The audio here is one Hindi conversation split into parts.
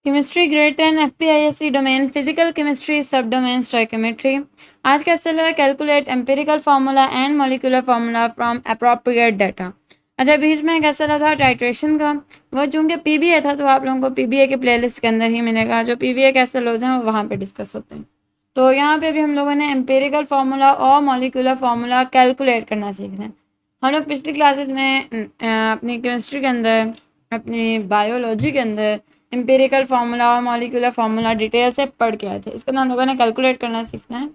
Chemistry grade 10 FPISC domain physical chemistry सब डोमेन स्टोइकोमेट्री। आज का चल रहा है calculate empirical formula and molecular formula from appropriate data. अच्छा, बीच में एक चला था टाइट्रेशन का, वो चूंकि PBA था तो आप लोगों को PBA के प्लेलिस्ट के अंदर ही मिलेगा। जो PBA कैसे लोज हैं वो वहाँ पे डिस्कस होते हैं। तो यहाँ पे भी हम लोगों ने एम्पिरिकल फार्मूला और मॉलिक्यूलर फार्मूला कैलकुलेट करना सीख रहे हैं। हम लोग पिछली क्लासेस में अपनी केमिस्ट्री के अंदर, अपनी बायोलॉजी के अंदर एम्पिरिकल फार्मूला और मॉलिक्यूलर फार्मूला डिटेल से पढ़ के आए थे। इसके अंदर हम लोगों ने कैलकुलेट करना सीखना है।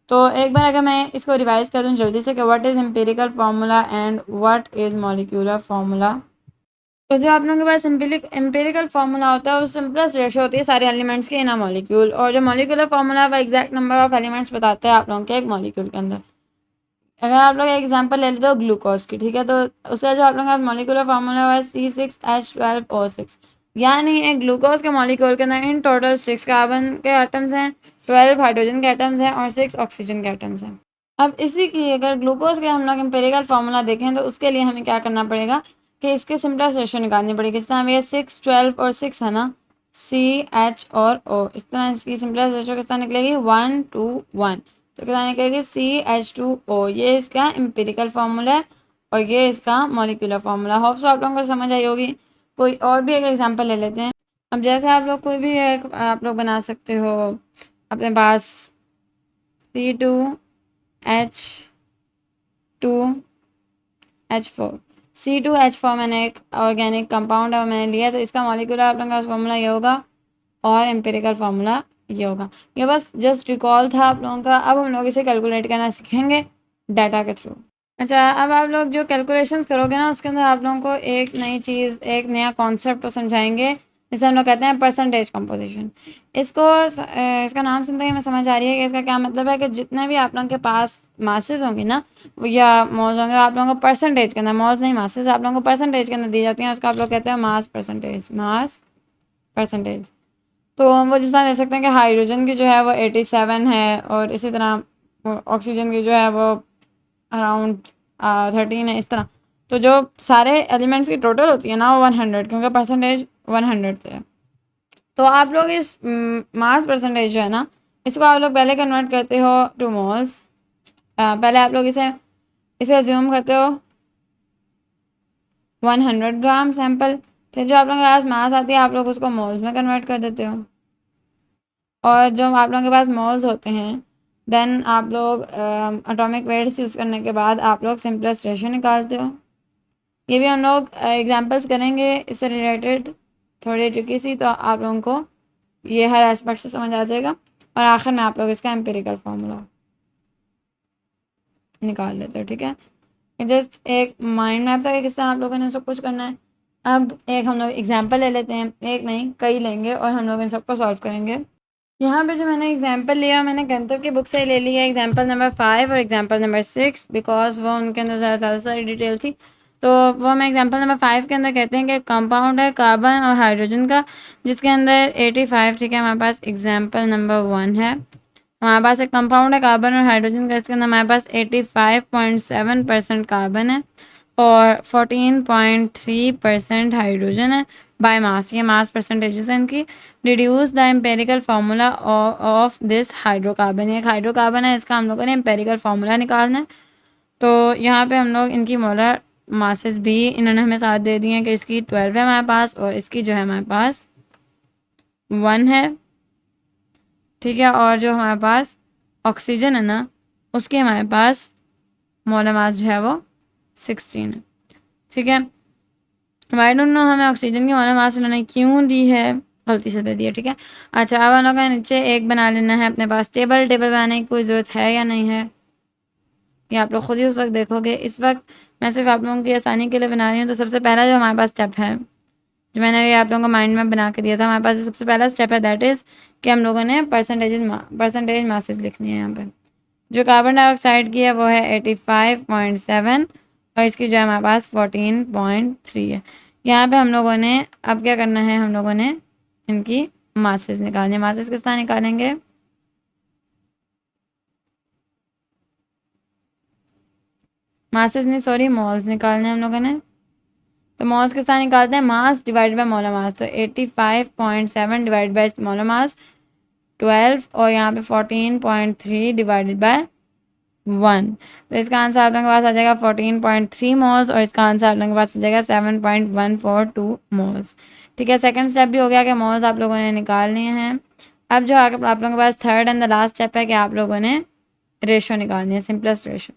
तो एक बार अगर मैं इसको रिवाइज कर दूँ जल्दी से कि what is empirical formula and what is molecular formula. तो जो आप लोगों के पास एम्पिरिकल फार्मूला होता है वो सिंपलेस्ट रेशो होती है सारे एलिमेंट्स के इन अ मॉलिक्यूल, और जो मॉलिक्यूलर फार्मूला है वो एग्जैक्ट नंबर ऑफ एलिमेंट्स बताता है आप लोगों के एक मॉलिक्यूल के अंदर। अगर आप लोग एग्जांपल ले लेते हो ग्लूकोज की, ठीक है, तो उसका जो आप लोगों का मॉलिक्यूलर फार्मूला है C6H12O6, यानी एक ग्लूकोज के मॉलिक्यूल के अंदर इन टोटल 6 कार्बन के एटम्स हैं, 12 हाइड्रोजन के एटम्स हैं और 6 ऑक्सीजन के एटम्स हैं। अब इसी की अगर ग्लूकोज के हम लोग एम्पिरिकल फार्मूला देखें तो उसके लिए हमें क्या करना पड़ेगा कि इसके सिंपलेस्ट रेशो निकालनी पड़ेगी। इस तरह ये 6, 12 और 6 है ना, CH और O, इस तरह इसकी सिंपलेस्ट रेशो किस तरह निकलेगी 1 to 1, तो कितना निकलेगी CH2O। ये इसका एम्पिरिकल फार्मूला है और ये इसका मॉलिक्यूलर फार्मूला। होप सो आप लोगों को समझ आई होगी। कोई और भी एक एग्जांपल ले लेते हैं। अब जैसे आप लोग कोई भी एक आप लोग बना सकते हो अपने पास C2H2H4। C2H4 मैंने एक ऑर्गेनिक कंपाउंड है मैंने लिया, तो इसका मॉलिक्यूलर आप लोगों का फार्मूला ये होगा और एम्पिरिकल फार्मूला ये होगा। ये बस जस्ट रिकॉल था आप लोगों का। अब हम लोग इसे कैलकुलेट करना सीखेंगे डाटा के थ्रू। अच्छा, अब आप लोग जो कैलकुलेशंस करोगे ना उसके अंदर आप लोगों को एक नई चीज़, एक नया कॉन्सेप्ट तो समझाएंगे, जिसे हम लोग कहते हैं परसेंटेज कंपोजिशन। इसका नाम सुनते ही हमें समझ आ रही है कि इसका क्या मतलब है कि जितने भी आप लोगों के पास मासेस होंगी ना या मॉल्स होंगे, आप लोगों को परसेंटेज के अंदर, मॉल्स नहीं मासेस, आप लोगों को परसेंटेज के अंदर दी जाती हैं। उसका आप लोग कहते हैं मास परसेंटेज। तो हम वो जिस तरह दे सकते हैं कि हाइड्रोजन की जो है वो 87 है और इसी तरह ऑक्सीजन की जो है वो अराउंड 13 है, इस तरह। तो जो सारे एलिमेंट्स की टोटल होती है ना वो 100, क्योंकि परसेंटेज 100 से है। तो आप लोग इस मास परसेंटेज जो है ना, इसको आप लोग पहले कन्वर्ट करते हो टू मोल्स। पहले आप लोग इसे अज्यूम करते हो 100 ग्राम सैंपल, फिर जो आप लोगों के पास मास आती है आप लोग उसको मोल्स में कन्वर्ट कर देते हो, और जो आप लोगों के पास मोल्स होते हैं देन आप लोग एटॉमिक वेट्स यूज़ करने के बाद आप लोग सिंपलेस्ट रेशियो निकालते हो। ये भी हम लोग एग्जांपल्स करेंगे इससे रिलेटेड, थोड़ी ट्रिकी सी, तो आप लोगों को ये हर एस्पेक्ट से समझ आ जाएगा। और आखिर में आप लोग इसका एम्पिरिकल फार्मूला निकाल लेते हो, ठीक है। जस्ट एक माइंड मैप था कि किस तरह आप लोगों ने सब कुछ करना है। अब एक हम लोग एग्जाम्पल ले लेते हैं, एक नहीं कई लेंगे और हम लोग इन सबको सॉल्व करेंगे। यहाँ पे जो मैंने एग्जाम्पल लिया मैंने गंतव्य की बुक से ले लिया, एग्जाम्पल नंबर 5 और एग्जाम्पल नंबर 6, बिकॉज वो उनके अंदर ज़्यादा सारी डिटेल थी। तो वो मैं एग्जाम्पल नंबर 5 के अंदर कहते हैं कि कंपाउंड है कार्बन और हाइड्रोजन का जिसके अंदर 85, ठीक है। हमारे पास एग्जाम्पल नंबर 1 है, हमारे पास एक कंपाउंड है कार्बन और हाइड्रोजन का, इसके अंदर हमारे पास 85.7% कार्बन है और 14.3% हाइड्रोजन है बाय मास। ये मास परसेंटेजेस हैं इनकी। Deduce the empirical formula of this hydrocarbon. ये एक हाइड्रोकार्बन है, इसका हम लोगों ने एम्पेरिकल फार्मूला निकालना है। तो यहाँ पे हम लोग इनकी मोलर मासेस भी इन्होंने हमें साथ दे दिए हैं कि इसकी 12 है हमारे पास और इसकी जो है हमारे पास 1 है, ठीक है। और जो हमारे पास ऑक्सीजन है ना उसके हमारे पास मोलर मास जो है वो 16 है, ठीक है। आई डोंट नो हमें ऑक्सीजन की मोलर मास उन्होंने क्यों दी है, गलती से दे दिया, ठीक है। अच्छा, अब हम लोग का नीचे एक बना लेना है अपने पास। टेबल बनाने की कोई ज़रूरत है या नहीं है ये आप लोग खुद ही उस वक्त देखोगे। इस वक्त मैं सिर्फ आप लोगों की आसानी के लिए बना रही हूँ। तो सबसे पहला जो हमारे पास स्टेप है, जो मैंने अभी आप लोगों को माइंड में बना के दिया था, हमारे पास जो सबसे पहला स्टेप है दैट इज़ कि हम लोगों ने परसेंटेज मासेस लिखनी है। यहाँ पे जो कार्बन डाइऑक्साइड की है वो है 85.7 और इसकी जो है हमारे पास 14.3 है। यहाँ पे हम लोगों ने अब क्या करना है, हम लोगों ने इनकी मासेस निकालनी है। मासेस किस तरह निकालेंगे, मासेस नहीं सॉरी मोल्स निकालने हम लोगों ने। तो मोल्स के साथ निकालते हैं मास डिवाइडेड बाय मोलर मास, तो 85.7 डिवाइडेड बाय मोलर मास 12 और यहाँ पे 14.3 डिवाइडेड बाय 1। तो इसका आंसर आप लोगों के पास आ जाएगा 14.3 मोल्स और इसका आंसर आप लोगों के पास आ जाएगा 7.142 मोल्स। ठीक है, सेकंड स्टेप भी हो गया कि मोल्स आप लोगों ने निकाल लिए हैं। अब जो आगे आप लोगों के पास third and the last step है कि आप लोगों ने रेशो निकालनी है, सिंपलेस्ट रेशो।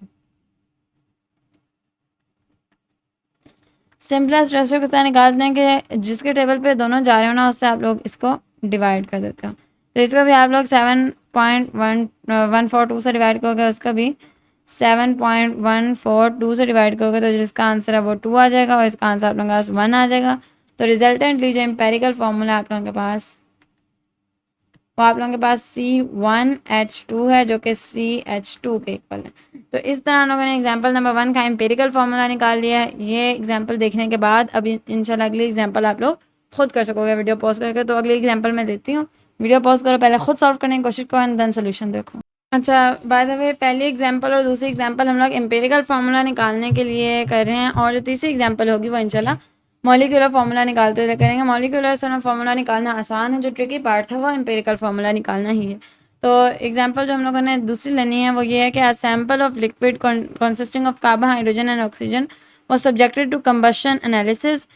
सिंपलेस्ट रेशो किस तरह निकालते हैं कि जिसके टेबल पे दोनों जा रहे हो ना उससे आप लोग इसको डिवाइड कर देते हो। तो इसको भी आप लोग 7.142 से डिवाइड करोगे, उसका भी 7.142 से डिवाइड करोगे, तो जिसका आंसर है वो 2 आ जाएगा और इसका आंसर आप लोगों के पास 1 आ जाएगा। तो रिजल्टेंटली जो एम्पेरिकल फार्मूला आप लोगों के पास वो आप लोगों के पास C1H2 है जो कि CH2 के इक्वल है। तो इस तरह हम लोगों ने एग्जांपल नंबर 1 का एम्पेरिकल फार्मूला निकाल लिया है। ये एग्जांपल देखने के बाद अब इंशाल्लाह अगली एग्जांपल आप लोग खुद कर सकोगे वीडियो पॉज करके। तो अगली एग्जांपल मैं देती हूँ, वीडियो पॉज करो, पहले खुद सॉल्व करने की कोशिश करो एंड देन सोल्यूशन देखो। अच्छा, बाय द वे पहली एग्जांपल और दूसरी एग्जांपल हम लोग एम्पेरिकल फार्मूला निकालने के लिए कर रहे हैं और जो तीसरी एग्जांपल होगी वो इंशाल्लाह मॉलिक्यूलर फार्मूला निकालते हुए करेंगे। मॉलिक्यूलर फार्मूला निकालना आसान है, जो ट्रिकी पार्ट था वो एम्पेरिकल फार्मूला निकालना ही है। तो एग्जांपल जो हम लोगों ने दूसरी लेनी है वो ये है कि a sample of liquid consisting of carbon, hydrogen and oxygen was subjected to combustion analysis.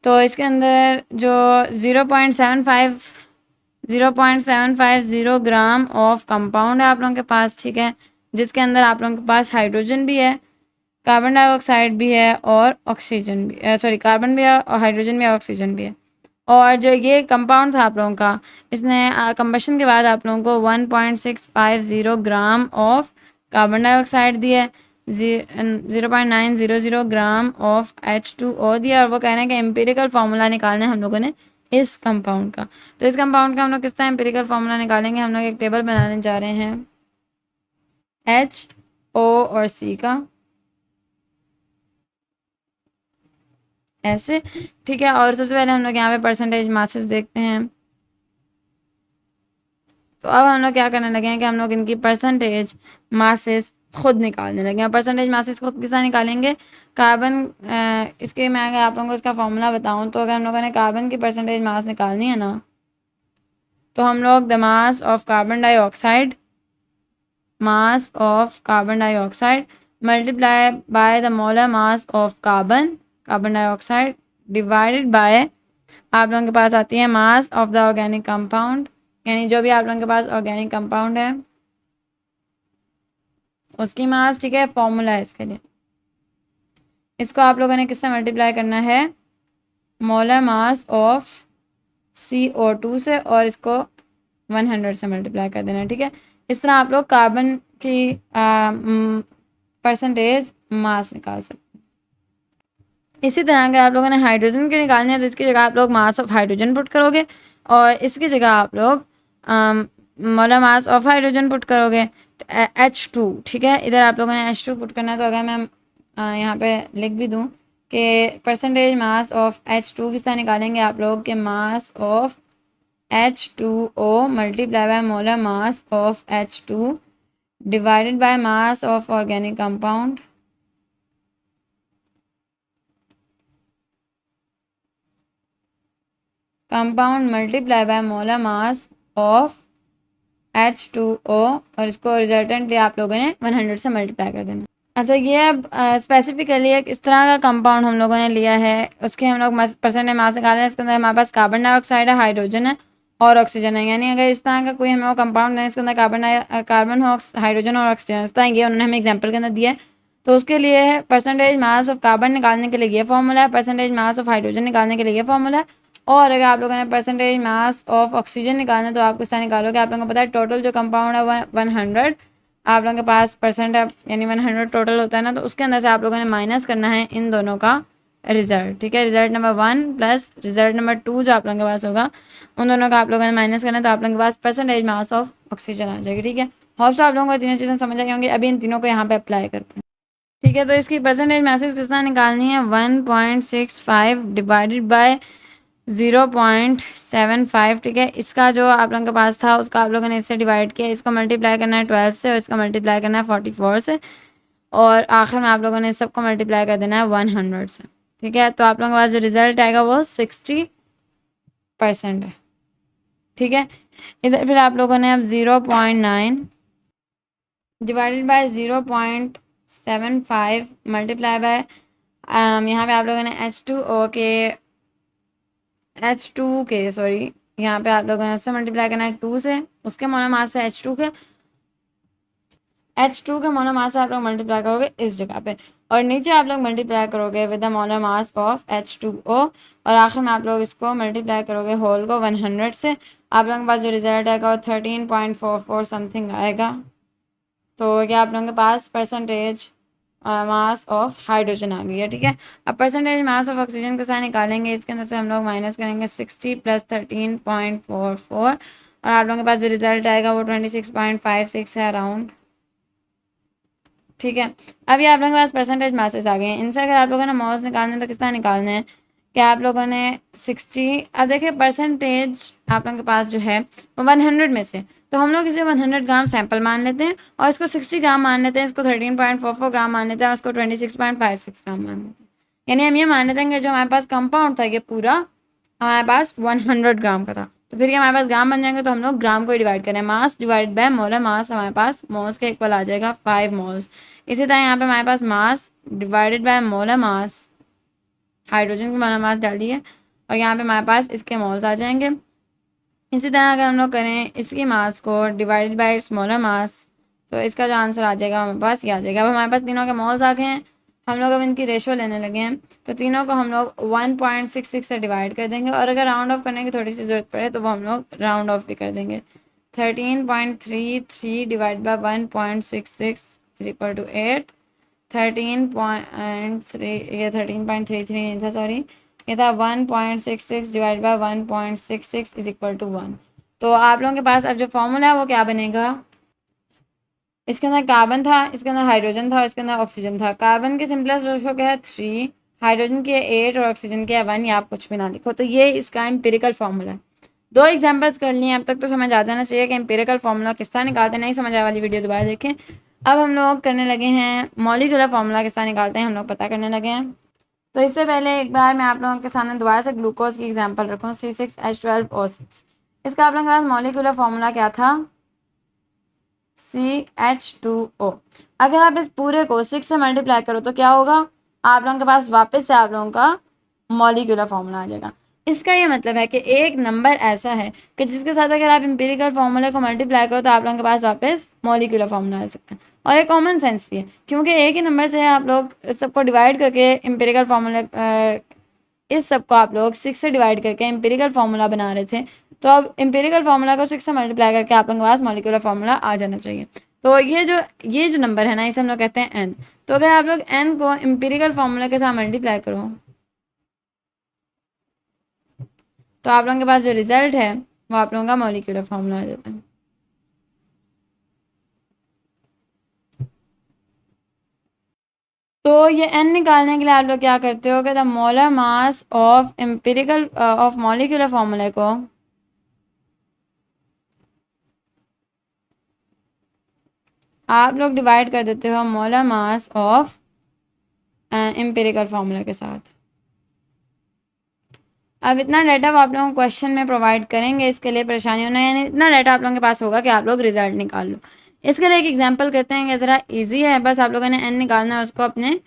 तो इसके अंदर जो 0.750 ग्राम ऑफ कंपाउंड है आप लोगों के पास, ठीक है, जिसके अंदर आप लोगों के पास हाइड्रोजन भी है, कार्बन डाइऑक्साइड भी है और ऑक्सीजन भी, सॉरी कार्बन भी है और हाइड्रोजन भी है, ऑक्सीजन भी है। और जो ये कंपाउंड था आप लोगों का, इसने कंबशन के बाद आप लोगों को 1.650 ग्राम ऑफ कार्बन डाइऑक्साइड दिया है, 0.900 ग्राम ऑफ H2O दिया, और वो कह रहे हैं कि एम्पिरिकल फार्मूला निकालना है हम लोगों ने इस कंपाउंड का। तो इस कंपाउंड का हम लोग किस तरह एम्पिरिकल फार्मूला निकालेंगे, हम लोग एक टेबल बनाने जा रहे हैं HO और C का, ऐसे, ठीक है। और सबसे पहले हम लोग यहाँ पे परसेंटेज मासेस देखते हैं। तो अब हम लोग क्या करने लगे हैं कि हम लोग इनकी परसेंटेज मासेस खुद निकालने लगे हैं। परसेंटेज मासेस खुद किस तरह निकालेंगे, कार्बन, इसके मैं अगर आप लोगों को इसका फॉर्मूला बताऊं तो अगर हम लोगों ने कार्बन की परसेंटेज मास निकालनी है ना, तो हम लोग the mass of carbon dioxide multiply by the molar mass of carbon dioxide divided by आप लोगों के पास आती है mass of the organic compound, यानी जो भी आप लोगों के पास ऑर्गेनिक कंपाउंड है उसकी मास, ठीक है, फॉर्मूला है इसके लिए। इसको आप लोगों ने किससे मल्टीप्लाई करना है, मोलर मास ऑफ CO2 से, और इसको 100 से मल्टीप्लाई कर देना, ठीक है। इस तरह आप लोग कार्बन की परसेंटेज मास निकाल सकते हैं। इसी तरह अगर आप लोगों ने हाइड्रोजन की निकालनी है तो इसकी जगह आप लोग मास ऑफ हाइड्रोजन पुट करोगे और इसकी जगह आप लोग molar mass of hydrogen put करोगे, H2, ठीक है। इधर आप लोगों ने H2 पुट करना है, तो अगर मैं यहाँ पे लिख भी दूँ कि परसेंटेज मास ऑफ H2 किस तरह निकालेंगे आप लोग के mass of H2O multiply by molar mass of H2 divided by mass of organic compound multiply by molar mass of H2O, और इसको रिजल्टेंटली आप लोगों ने 100 से मल्टीप्लाई कर देना। अच्छा, ये अब स्पेसिफिकली एक इस तरह का कंपाउंड हम लोगों ने लिया है, उसके हम लोग परसेंटेज मास निकाल रहे हैं। इसके अंदर हमारे पास कार्बन डाइऑक्साइड है, हाइड्रोजन है और ऑक्सीजन है। यानी अगर इस तरह का कोई हमें वो कंपाउंड है इसके अंदर कार्बन हो, हाइड्रोजन और ऑक्सीजन, इस तरह ये उन्होंने हमें एग्जाम्पल के अंदर दिया है। तो उसके लिए है परसेंटेज मास ऑफ कार्बन निकालने के लिए ये फॉर्मूला है, परसेंटेज मास ऑफ हाइड्रोजन निकालने के लिए ये फॉर्मूला है, और अगर आप लोगों ने परसेंटेज मास ऑफ ऑक्सीजन निकालना है तो आप किस तरह निकालोगे। आप लोगों को पता है टोटल जो कंपाउंड है 100 आप लोगों के पास परसेंट है, यानी 100 टोटल होता है ना, तो उसके अंदर से आप लोगों ने माइनस करना है इन दोनों का रिजल्ट, ठीक है। Result number 1 plus result number 2 जो आप लोगों के पास होगा उन दोनों का आप लोगों ने माइनस करना है, तो आप लोगों के पास परसेंटेज मास ऑफ ऑक्सीजन आ जाएगी, ठीक है। होप्स आप लोगों को तीनों चीज़ें समझ आई होंगी। अभी इन तीनों को यहाँ पे अप्लाई करते हैं, ठीक है। तो इसकी परसेंटेज मैसेज किस तरह निकालनी है, 1.65 डिवाइडेड बाय 0.75, ठीक है। इसका जो आप लोगों के पास था उसको आप लोगों ने इससे डिवाइड किया, इसको मल्टीप्लाई करना है 12 से और इसको मल्टीप्लाई करना है 44 से, और आखिर में आप लोगों ने सबको मल्टीप्लाई कर देना है 100 से, ठीक है, तो आप लोगों के पास जो रिजल्ट आएगा वो 60% है। ठीक है, इधर फिर आप लोगों ने अब 0.9 डिवाइडेड बाय 0.75 मल्टीप्लाई बाय यहाँ पे आप लोगों ने यहाँ पे आप लोगों ने उससे मल्टीप्लाई करना है 2 से, उसके मोलर मास से H2 के मोलर मास से आप लोग मल्टीप्लाई करोगे इस जगह पे, और नीचे आप लोग मल्टीप्लाई करोगे with the molar mass of H2O, और आखिर में आप लोग इसको मल्टीप्लाई करोगे होल को 100 से। आप लोगों के पास जो रिजल्ट आएगा वो 13.44 समथिंग आएगा। तो ये आप लोगों के पास परसेंटेज मास ऑफ हाइड्रोजन आ गई है। ठीक है, अब परसेंटेज मास ऑफ ऑक्सीजन के साथ निकालेंगे, इसके अंदर से हम लोग माइनस करेंगे 60 + 13.44, और आप लोगों के पास जो रिजल्ट आएगा वो 26.56 है अराउंड। ठीक है, अब ये आप लोगों के पास परसेंटेज मासेस आ गए हैं, इनसे अगर आप लोगों ने मोल्स निकालने हैं तो किस तरह निकालने हैं कि आप लोगों ने 60, अब देखिए परसेंटेज आप लोगों के पास जो है वो 100 में से, तो हम लोग इसे 100 ग्राम सैंपल मान लेते हैं, और इसको 60 ग्राम मान लेते हैं, इसको 13.44 ग्राम मान लेते हैं, और इसको 26.56 ग्राम मान लेते हैं। यानी हम ये मान लेते हैं कि जो हमारे पास कंपाउंड था ये पूरा हमारे पास 100 ग्राम का था, तो फिर ये हमारे पास ग्राम बन जाएंगे, तो हम लोग ग्राम को डिवाइड करें, मास डिवाइड बाय मोलर मास हमारे पास मोल्स के इक्वल आ जाएगा 5 मोल्स। इसी तरह यहाँ पे हमारे पास mass divided by molar mass, hydrogen की मोलर मास डाली है, और यहाँ पे हमारे पास इसके मोल्स आ जाएंगे। इसी तरह अगर हम लोग करें इसकी मास को डिवाइडेड बाय स्मॉलर मास, तो इसका जो आंसर आ जाएगा हमारे पास ये आ जाएगा। अब हमारे पास तीनों के मोल्स आ गए हैं, हम लोग अब इनकी रेशो लेने लगे हैं, तो तीनों को हम लोग 1.66 से डिवाइड कर देंगे, और अगर राउंड ऑफ करने की थोड़ी सी ज़रूरत पड़े तो वो हम लोग राउंड ऑफ भी कर देंगे। 13.33 divide by 1.66 is equal to 8। 13.3 ये 13.33 नहीं था, सॉरी, ये था 1.66 divide by 1.66 is equal to 1। तो आप लोगों के पास अब जो फॉर्मूला है वो क्या बनेगा, इसके अंदर कार्बन था, इसके अंदर हाइड्रोजन था, इसके अंदर ऑक्सीजन था। कार्बन के सिंपलेस्ट रेशो क्या है 3, हाइड्रोजन के 8 और ऑक्सीजन के 1, या आप कुछ भी ना लिखो। तो ये इसका एम्पिरिकल फॉर्मूला है। 2 एग्जाम्पल्स कर लिए, अब तक तो समझ आ जाना चाहिए कि एम्पिरिकल फॉर्मूला किस तरह निकालते हैं। नहीं समझ आने वाली वीडियो दोबारा देखें। अब हम लोग करने लगे हैं मॉलिक्यूलर फार्मूला किस तरह निकालते हैं, हम लोग पता करने लगे हैं। तो इससे पहले एक बार मैं आप लोगों के सामने दोबारा से ग्लूकोज की एग्जांपल रखूँ, C6H12O6। इसका आप लोगों के पास मॉलिक्यूलर फार्मूला क्या था, CH2O। अगर आप इस पूरे को 6 से मल्टीप्लाई करो तो क्या होगा, आप लोगों के पास वापस से आप लोगों का मॉलिक्यूलर फार्मूला आ जाएगा। इसका ये मतलब है कि एक नंबर ऐसा है कि जिसके साथ अगर आप एम्पिरिकल फार्मूले को मल्टीप्लाई करो तो आप लोगों के पास वापस मॉलिक्यूलर फार्मूला आ सकता है। और एक कॉमन सेंस भी है, क्योंकि एक ही नंबर से आप लोग सबको डिवाइड करके एम्पिरिकल फार्मूले इस सब को आप लोग 6 से डिवाइड करके एम्पिरिकल फार्मूला बना रहे थे, तो अब एम्पिरिकल फार्मूला को 6 से मल्टीप्लाई करके आप लोगों के पास मॉलिक्यूलर फार्मूला आ जाना चाहिए। तो ये जो नंबर है ना, इसे हम लोग कहते हैं n। तो अगर आप लोग n को एम्पिरिकल फार्मूला के साथ मल्टीप्लाई करो तो आप लोगों के पास जो रिजल्ट है वो आप लोगों का मॉलिक्यूलर फार्मूला आ जाता है। तो ये n निकालने के लिए आप लोग क्या करते हो कि the molar mass of empirical of molecular फार्मूले को आप लोग डिवाइड कर देते हो molar mass of empirical formula के साथ। अब इतना डाटा वो आप लोगों को क्वेश्चन में प्रोवाइड करेंगे, इसके लिए परेशानी होना है, यानी इतना डाटा आप लोगों के पास होगा कि आप लोग रिजल्ट निकाल लो। इसके लिए एक एग्जांपल करते हैं कि ज़रा इजी है, बस आप लोगों ने n निकालना है, उसको अपने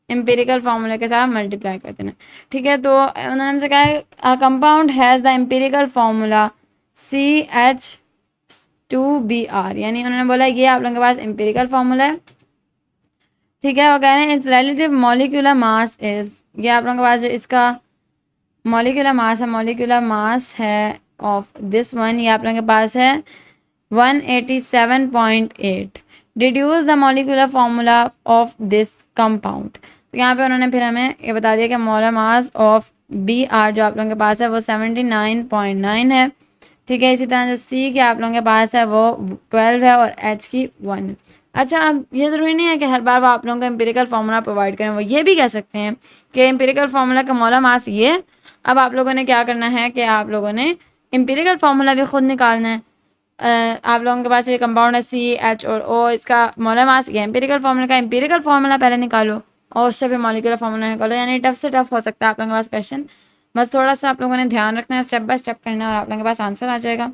एम्पिरिकल फार्मूले के साथ मल्टीप्लाई कर देना। ठीक है, तो उन्होंने हमसे कहा है compound has the empirical formula CH2Br, यानी उन्होंने बोला ये आप लोगों के पास एम्पिरिकल फार्मूला है। ठीक है, वो कह रहे हैं it's relative molecular mass is, ये आप लोगों के पास जो इसका मॉलिक्यूलर मास है ऑफ दिस वन, ये आप लोगों के पास है 187.8। Deduce the molecular formula of this compound. तो यहाँ पे उन्होंने फिर हमें ये बता दिया कि मोलर मास ऑफ Br जो आप लोगों के पास है वो 79.9 है। ठीक है, इसी तरह जो C के आप लोगों के पास है वो 12 है और H की 1 है। अच्छा, अब ये ज़रूरी नहीं है कि हर बार वो आप लोगों को एम्पिरिकल फार्मूला प्रोवाइड करें, वो ये भी कह सकते हैं कि एम्पिरिकल फार्मूला का मोलर मास ये। अब आप लोगों ने क्या करना है कि आप लोगों ने एम्पिरिकल फार्मूला भी खुद निकालना है। आप लोगों के पास ये कंपाउंड है C H और O, इसका मोलर मास ये एम्पिरिकल फार्मूला का एम्पिरिकल फार्मूला पहले निकालो, और उससे भी मॉलिक्यूलर फार्मूला निकालो। यानी टफ से टफ हो सकता है आप लोगों के पास क्वेश्चन, बस थोड़ा सा आप लोगों ने ध्यान रखना है, स्टेप बाय स्टेप करना है और आप लोगों के पास आंसर आ जाएगा।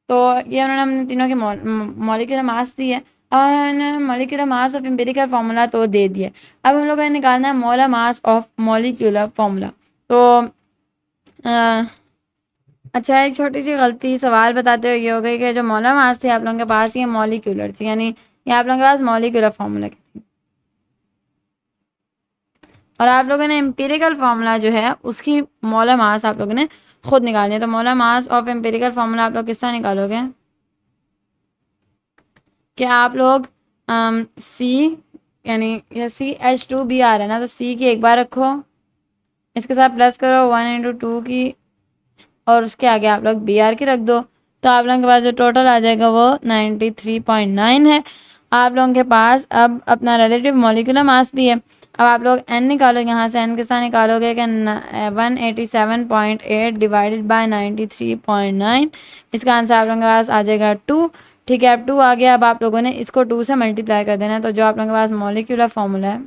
तो ये उन्होंने हमने तीनों के मॉलिक्यूलर मास दी है। अब हमने molecular mass of empirical formula तो दे दिए, अब हम लोगों ने निकालना है molar mass of molecular formula. तो अच्छा, एक छोटी सी गलती सवाल बताते हुए ये हो गई कि जो मोलर मास थी आप लोगों के पास, ये मॉलिक्यूलर थी, यानी ये आप लोगों के पास मॉलिक्यूलर फार्मूला की थी, और आप लोगों ने एम्पिरिकल फार्मूला जो है उसकी मोलर मास आप लोगों ने खुद निकालनी है। तो molar mass of empirical formula आप लोग किस तरह निकालोगे कि आप लोग सी, यानी ये CH2 आ रहा है ना, तो सी की एक बार रखो, इसके साथ प्लस करो 1 × 2 की, और उसके आगे आप लोग Br की रख दो। तो आप लोगों के पास जो टोटल आ जाएगा वो 93.9 है। आप लोगों के पास अब अपना रिलेटिव मॉलिक्यूलर मास भी है। अब आप लोग n निकालोगे, यहाँ से n के साथ निकालोगे कि 187.8 डिवाइडेड बाय 93.9, इसका आंसर आप लोगों के पास आ जाएगा 2। ठीक है, अब 2 आ गया, अब आप लोगों ने इसको 2 से मल्टीप्लाई कर देना है। तो जो आप लोगों के पास मॉलिक्यूलर फार्मूला है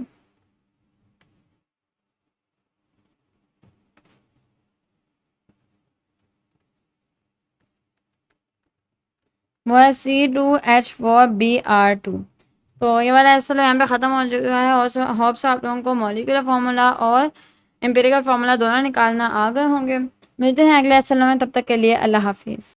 वो है C2H4Br2। तो ये वाला ऐसा यहाँ पे ख़त्म हो चुका है, और होप से आप लोगों को मॉलिक्यूलर फार्मूला और एम्पिरिकल फार्मूला दोनों निकालना आ गए होंगे। मिलते हैं अगले एपिसोड में, तब तक के लिए अल्लाह हाफिज़।